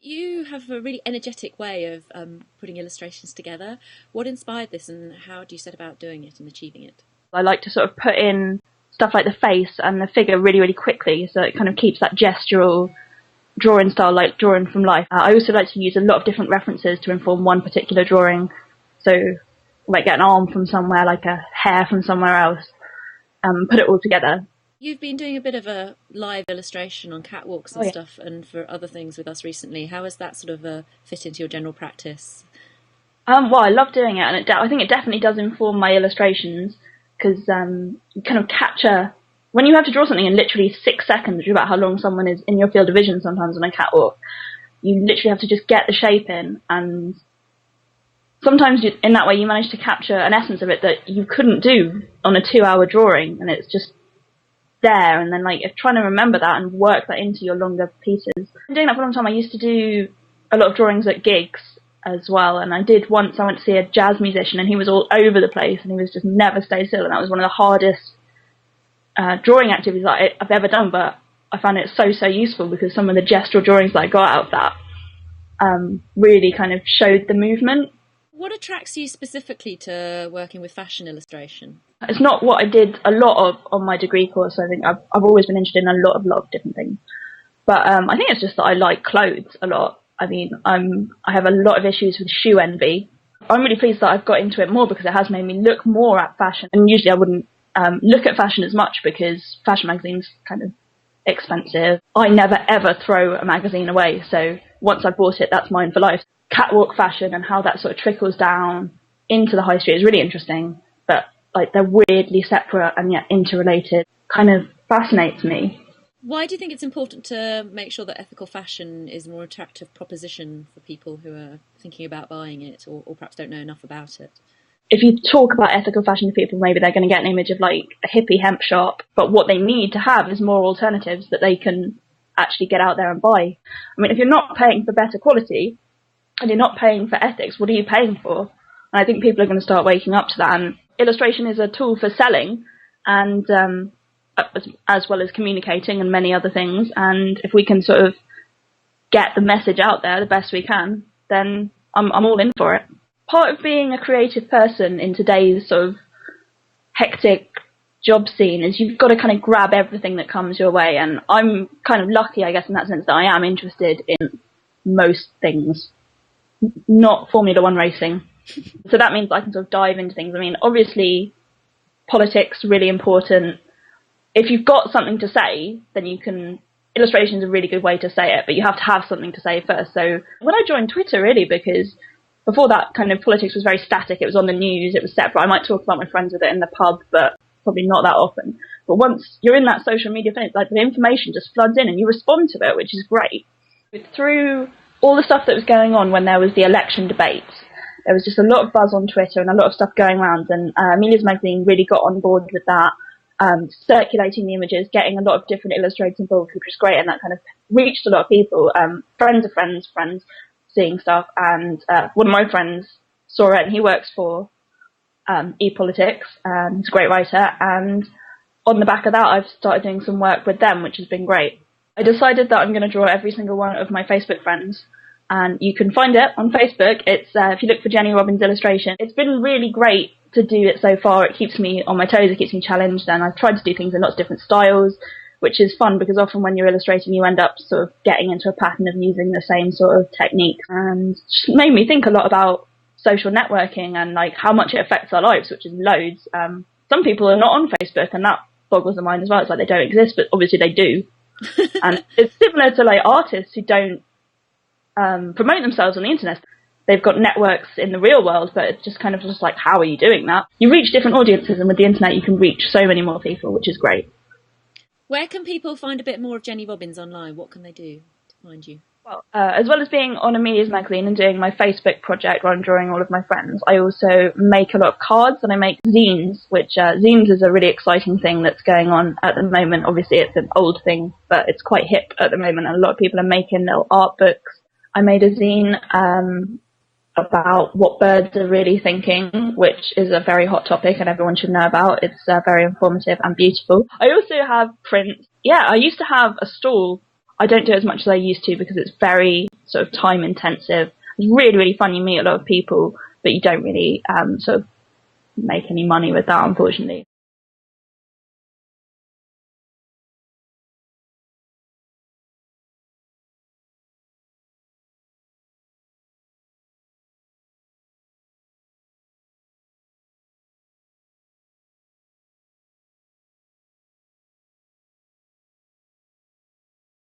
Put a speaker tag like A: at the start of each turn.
A: You have a really energetic way of putting illustrations together. What inspired this, and how do you set about doing it and achieving it?
B: I like to sort of put in stuff like the face and the figure really, really quickly, so it kind of keeps that gestural drawing style, like drawing from life. I also like to use a lot of different references to inform one particular drawing. So, like get an arm from somewhere, like a hair from somewhere else, put it all together.
A: You've been doing a bit of a live illustration on catwalks and stuff, and for other things with us recently. How has that sort of fit into your general practice?
B: Well, I love doing it, and I think it definitely does inform my illustrations, because you kind of capture, when you have to draw something in literally 6 seconds, which is about how long someone is in your field of vision sometimes on a catwalk, you literally have to just get the shape in, and sometimes in that way you manage to capture an essence of it that you couldn't do on a 2-hour drawing, and it's just there, and then like trying to remember that and work that into your longer pieces. I've been doing that for a long time. I used to do a lot of drawings at gigs as well, and I did once, I went to see a jazz musician, and he was all over the place, and he was just never stay still, and that was one of the hardest drawing activities that I've ever done, but I found it so useful, because some of the gestural drawings that I got out of that really kind of showed the movement.
A: What attracts you specifically to working with fashion illustration?
B: It's not what I did a lot of on my degree course. I think I've always been interested in a lot of different things. But I think it's just that I like clothes a lot. I mean, I have a lot of issues with shoe envy. I'm really pleased that I've got into it more, because it has made me look more at fashion. And usually I wouldn't look at fashion as much, because fashion magazines kind of expensive. I never ever throw a magazine away. So once I've bought it, that's mine for life. Catwalk fashion and how that sort of trickles down into the high street is really interesting, but like they're weirdly separate and yet interrelated. Kind of fascinates me.
A: Why do you think it's important to make sure that ethical fashion is a more attractive proposition for people who are thinking about buying it, or perhaps don't know enough about it?
B: If you talk about ethical fashion to people, maybe they're going to get an image of like a hippie hemp shop, but what they need to have is more alternatives that they can actually get out there and buy. I mean, if you're not paying for better quality, and you're not paying for ethics, what are you paying for? And I think people are going to start waking up to that. And illustration is a tool for selling, and as well as communicating and many other things. And if we can sort of get the message out there the best we can, then I'm all in for it. Part of being a creative person in today's sort of hectic job scene is you've got to kind of grab everything that comes your way. And I'm kind of lucky, I guess, in that sense, that I am interested in most things. Not Formula One racing. So that means I can sort of dive into things. I mean, obviously, politics, really important. If you've got something to say, then you can... Illustration is a really good way to say it, but you have to have something to say first. So when I joined Twitter, really, because before that, kind of politics was very static. It was on the news, it was separate. I might talk about my friends with it in the pub, but probably not that often. But once you're in that social media thing, like the information just floods in and you respond to it, which is great. Through all the stuff that was going on when there was the election debates, there was just a lot of buzz on Twitter and a lot of stuff going around, and Amelia's magazine really got on board with that, circulating the images, getting a lot of different illustrators involved, which was great, and that kind of reached a lot of people, friends of friends seeing stuff, and one of my friends saw it, and he works for ePolitics, he's a great writer, and on the back of that I've started doing some work with them, which has been great. I decided that I'm going to draw every single one of my Facebook friends, and you can find it on Facebook. It's if you look for Jenny Robbins Illustration. It's been really great to do it so far. It keeps me on my toes, it keeps me challenged, and I've tried to do things in lots of different styles, which is fun, because often when you're illustrating you end up sort of getting into a pattern of using the same sort of technique, and it made me think a lot about social networking and like how much it affects our lives, which is loads. Some people are not on Facebook, and that boggles the mind as well. It's like they don't exist, but obviously they do. And it's similar to like artists who don't promote themselves on the internet. They've got networks in the real world, but it's just kind of just like, how are you doing that? You reach different audiences, and with the internet you can reach so many more people, which is great.
A: Where can people find a bit more of Jenny Robbins online? What can they do to find you?
B: Well, as well as being on Amelia's magazine and doing my Facebook project where I'm drawing all of my friends, I also make a lot of cards, and I make zines, which zines is a really exciting thing that's going on at the moment. Obviously it's an old thing, but it's quite hip at the moment, and a lot of people are making little art books. I made a zine about what birds are really thinking, which is a very hot topic and everyone should know about. It's very informative and beautiful. I also have prints. Yeah, I used to have a stall. I don't do as much as I used to because it's very sort of time intensive. It's really, really fun. You meet a lot of people, but you don't really sort of make any money with that, unfortunately.